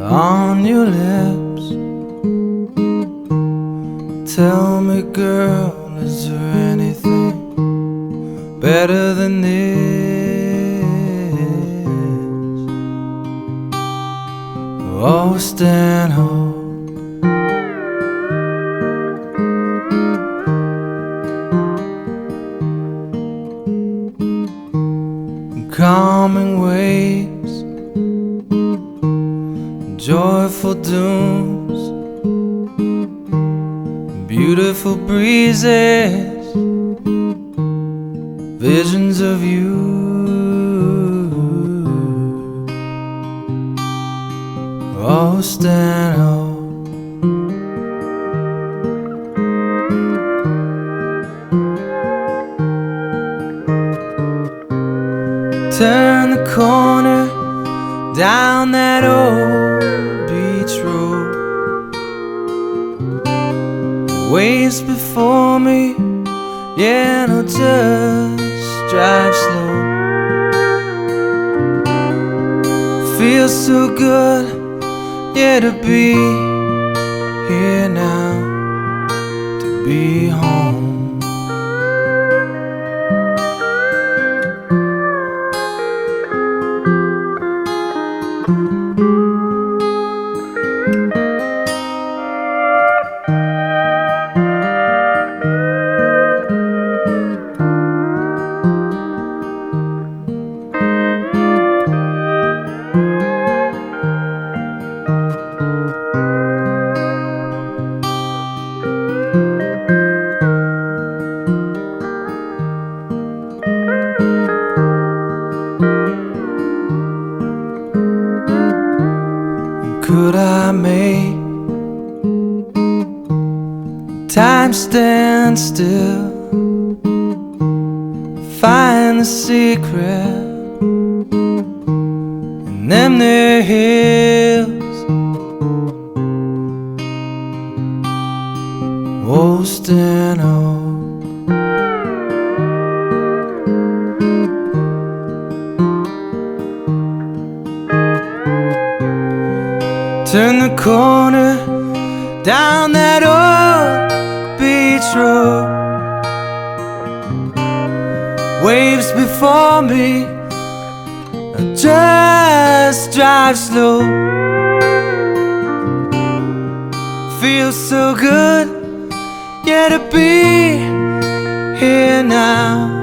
on your lips. Tell me, girl, is there anything better than this? Oh, stand home. Calming waves, joyful dooms, beautiful breezes, visions of you. Oh, stand home. Turn the corner down that old beach road. Waves before me, yeah, no, just drive slow. Feels so good, yeah, to be here now, to be home. Could I make time stand still, find the secret in them there hills? Oh, stand home. Turn the corner down that old beach road. Waves before me, just drive slow. Feels so good, yeah, to be here now,